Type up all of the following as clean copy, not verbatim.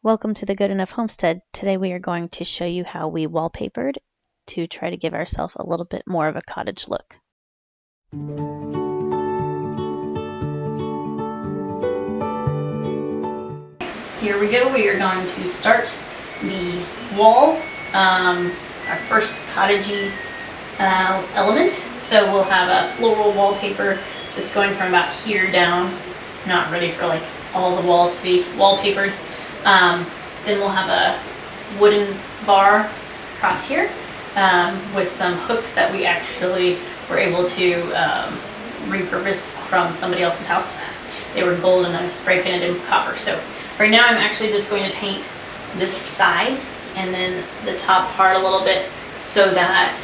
Welcome to the Good Enough Homestead. Today we are going to show you how we wallpapered to try to give ourselves a little bit more of a cottage look. Here we go. We are going to start the wall, our first cottagey element. So we'll have a floral wallpaper just going from about here down. Not ready for like all the walls to be wallpapered. Then we'll have a wooden bar across here with some hooks that we actually were able to repurpose from somebody else's house. They were gold and I spray painted in copper. So right now I'm actually just going to paint this side and then the top part a little bit so that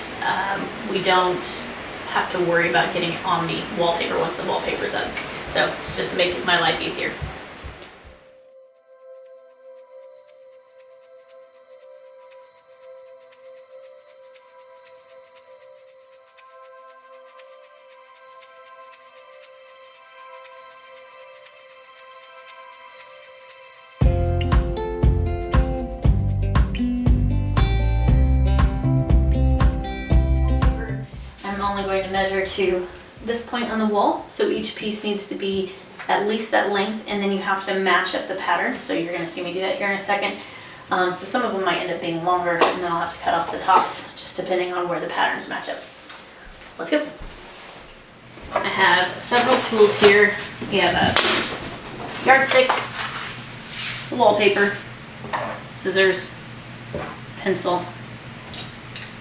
we don't have to worry about getting it on the wallpaper once the wallpaper's up. So it's just to make my life easier. I'm only going to measure to this point on the wall, so each piece needs to be at least that length, and then you have to match up the patterns. So you're going to see me do that here in a second. So some of them might end up being longer, and then I'll have to cut off the tops, just depending on where the patterns match up. Let's go. I have several tools here. We have a yardstick, wallpaper, scissors, pencil,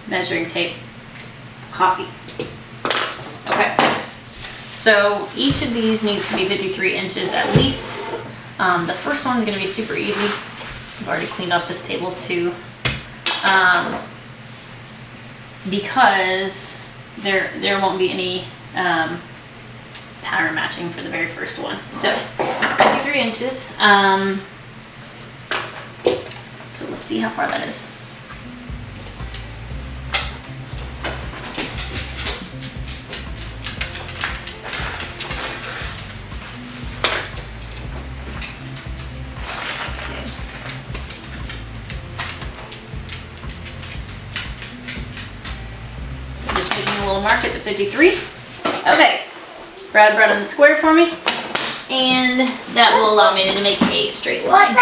measuring tape, coffee. Okay, so each of these needs to be 53 inches at least. The first one's going to be super easy. I've already cleaned off this table too, because there won't be any pattern matching for the very first one. So 53 inches. So let's see how far that is. A little mark at the 53. Okay, Brad brought in the square for me, and that will allow me to make a straight line.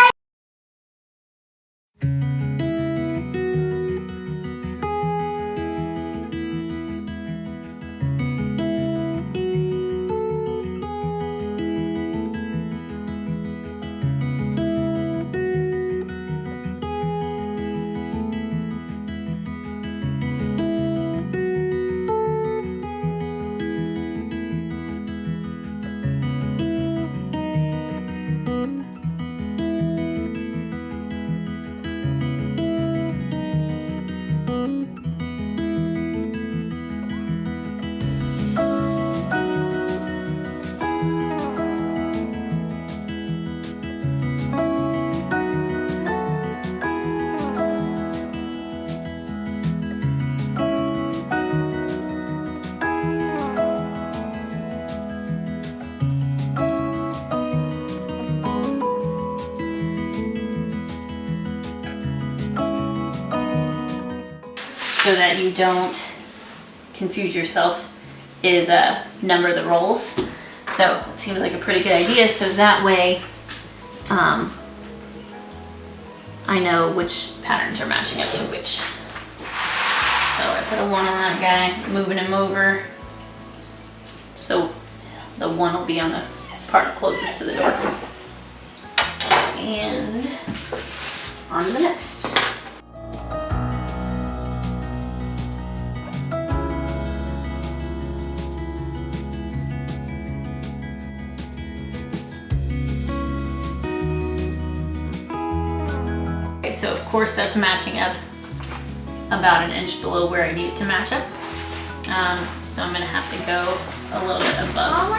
So that you don't confuse yourself is number the rolls. So it seems like a pretty good idea. So that way I know which patterns are matching up to which. So I put a 1 on that guy, moving him over. So the 1 will be on the part closest to the door. And on to the next. So of course that's matching up about 1 inch below where I need it to match up. So I'm gonna have to go a little bit above.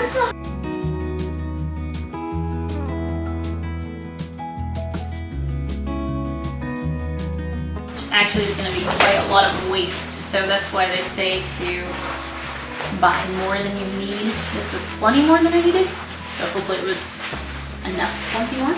Which actually is gonna be quite a lot of waste. So that's why they say to buy more than you need. This was plenty more than I needed. So hopefully it was enough, plenty more.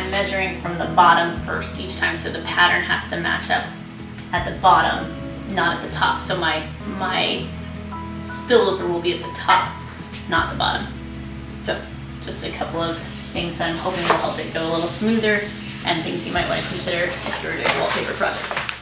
I'm measuring from the bottom first each time, so the pattern has to match up at the bottom, not at the top. So my spillover will be at the top, not the bottom. So just a couple of things that I'm hoping will help it go a little smoother, and things you might want to consider if you're doing a wallpaper project.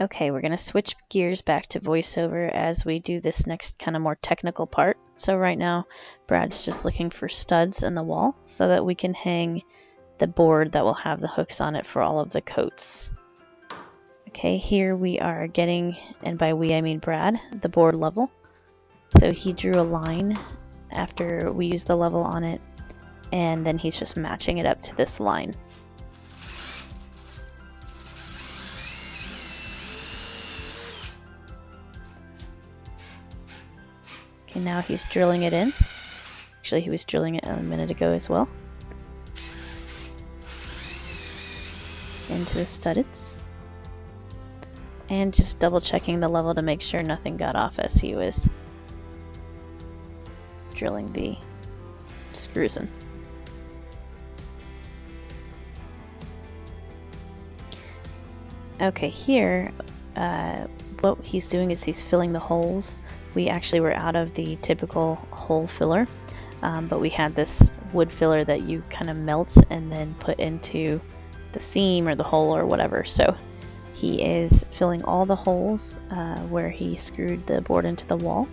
Okay, we're going to switch gears back to voiceover as we do this next kind of more technical part. So right now, Brad's just looking for studs in the wall so that we can hang the board that will have the hooks on it for all of the coats. Okay, here we are getting, and by we I mean Brad, the board level. So he drew a line after we used the level on it, and then he's just matching it up to this line. Okay, now he's drilling it in. Actually, he was drilling it a minute ago as well. Into the studdeds. And just double checking the level to make sure nothing got off as he was drilling the screws in. Okay, here what he's doing is he's filling the holes. We actually were out of the typical hole filler, but we had this wood filler that you kind of melt and then put into the seam or the hole or whatever. So he is filling all the holes where he screwed the board into the wall.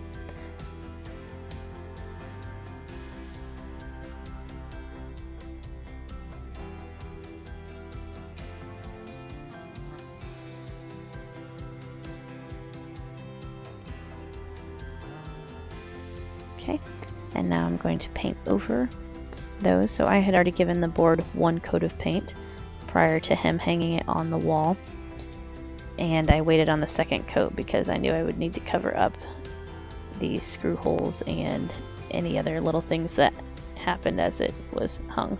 Okay, and now I'm going to paint over those. So I had already given the board one coat of paint prior to him hanging it on the wall, and I waited on the second coat because I knew I would need to cover up the screw holes and any other little things that happened as it was hung,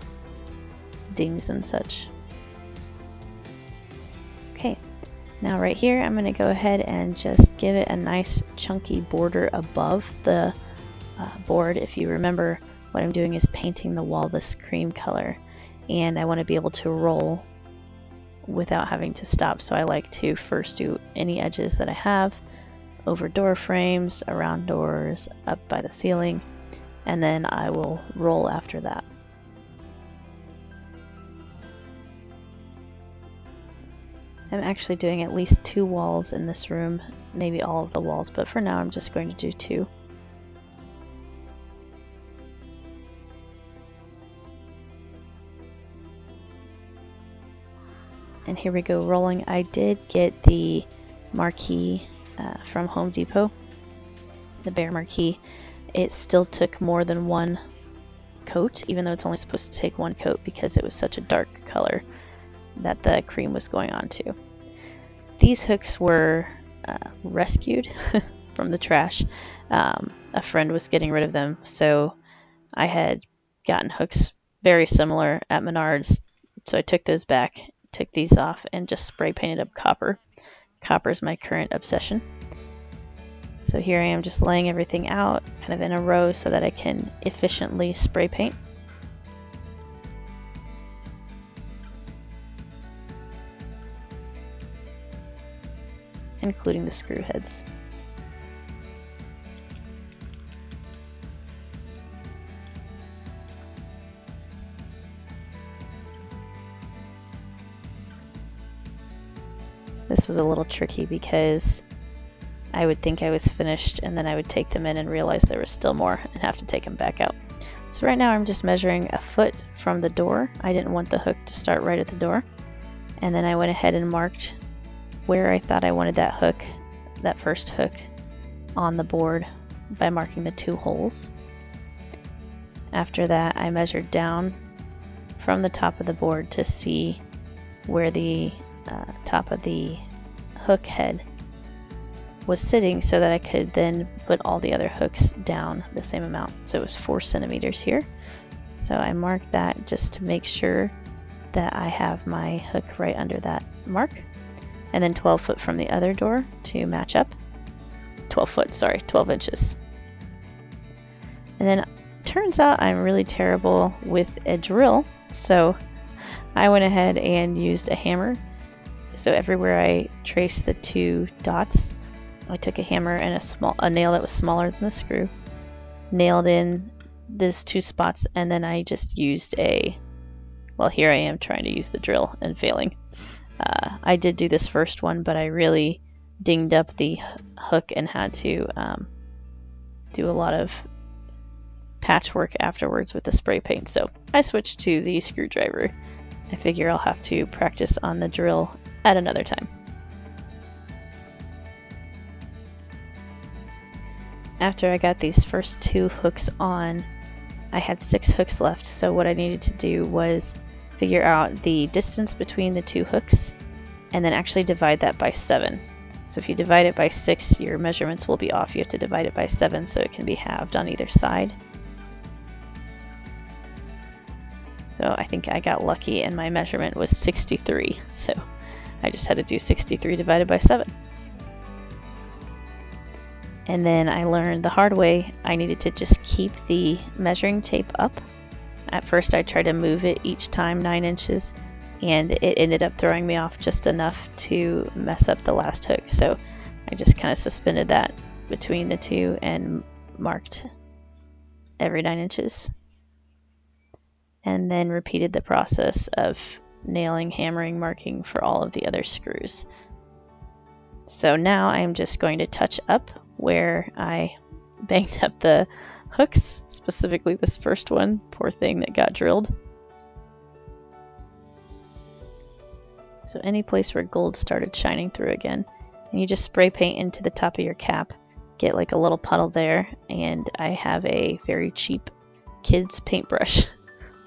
dings and such. Okay, now right here I'm going to go ahead and just give it a nice chunky border above the board. If you remember, what I'm doing is painting the wall this cream color, and I want to be able to roll without having to stop. So I like to first do any edges that I have over door frames, around doors, up by the ceiling, and then I will roll after that. I'm actually doing at least 2 walls in this room, maybe all of the walls, but for now I'm just going to do 2. And here we go, rolling. I did get the marquee from Home Depot, the bear marquee. It still took more than 1 coat, even though it's only supposed to take 1 coat because it was such a dark color that the cream was going on to. These hooks were rescued from the trash. A friend was getting rid of them, so I had gotten hooks very similar at Menards, so I took those back, took these off, and just spray painted up copper. Copper is my current obsession. So here I am just laying everything out kind of in a row so that I can efficiently spray paint. Including the screw heads. This was a little tricky because I would think I was finished and then I would take them in and realize there was still more and have to take them back out. So right now I'm just measuring a foot from the door. I didn't want the hook to start right at the door. And then I went ahead and marked where I thought I wanted that hook, that first hook, on the board by marking the 2 holes. After that, I measured down from the top of the board to see where the top of the hook head was sitting so that I could then put all the other hooks down the same amount. So it was 4 centimeters here. So I marked that just to make sure that I have my hook right under that mark. And then 12 foot from the other door to match up. 12 inches. And then turns out I'm really terrible with a drill, so I went ahead and used a hammer. So everywhere I traced the 2 dots, I took a hammer and a nail that was smaller than the screw, nailed in these 2 spots, and then I just used well, here I am trying to use the drill and failing. I did do this first one, but I really dinged up the hook and had to do a lot of patchwork afterwards with the spray paint. So I switched to the screwdriver. I figure I'll have to practice on the drill at another time. after I got these first 2 hooks on, I had 6 hooks left, so what I needed to do was figure out the distance between the 2 hooks and then actually divide that by 7. So if you divide it by 6, your measurements will be off. You have to divide it by 7 so it can be halved on either side. So I think I got lucky and my measurement was 63, so I just had to do 63 divided by 7. And then I learned the hard way I needed to just keep the measuring tape up. At first I tried to move it each time 9 inches, and it ended up throwing me off just enough to mess up the last hook. So I just kind of suspended that between the 2 and marked every 9 inches. And then repeated the process of nailing, hammering, marking for all of the other screws. So now I'm just going to touch up where I banged up the hooks, specifically this first one, poor thing that got drilled. So any place where gold started shining through again, and you just spray paint into the top of your cap, get like a little puddle there, and I have a very cheap kids paintbrush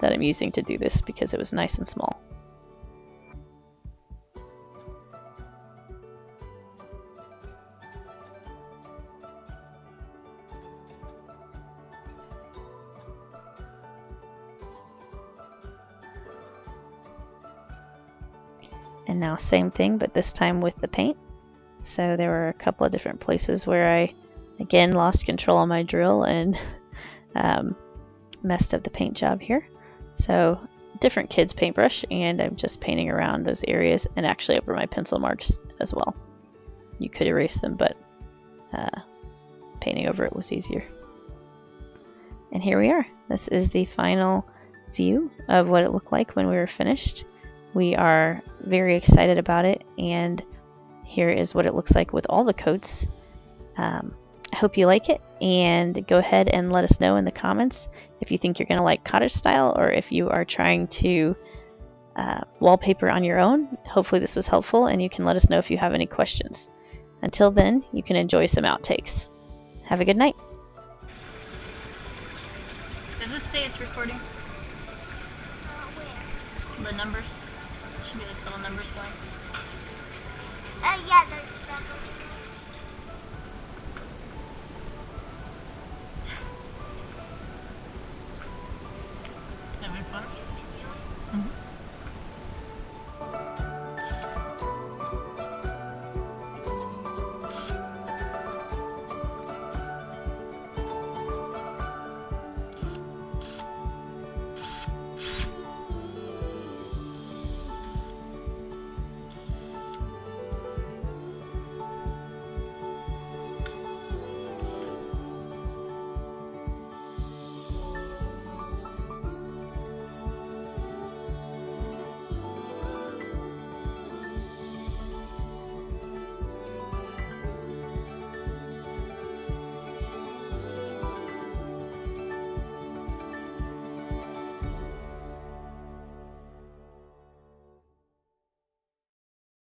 that I'm using to do this because it was nice and small. And now same thing, but this time with the paint. So there were a couple of different places where I again lost control on my drill and messed up the paint job here. So different kids paintbrush, and I'm just painting around those areas and actually over my pencil marks as well. You could erase them, but painting over it was easier. And here we are. This is the final view of what it looked like when we were finished. We are very excited about it, and here is what it looks like with all the coats. I hope you like it, and go ahead and let us know in the comments if you think you're going to like cottage style or if you are trying to wallpaper on your own. Hopefully this was helpful, and you can let us know if you have any questions. Until then, you can enjoy some outtakes. Have a good night. Does this say it's recording? Where? The numbers? Should be like little numbers going. Yeah, there's numbers.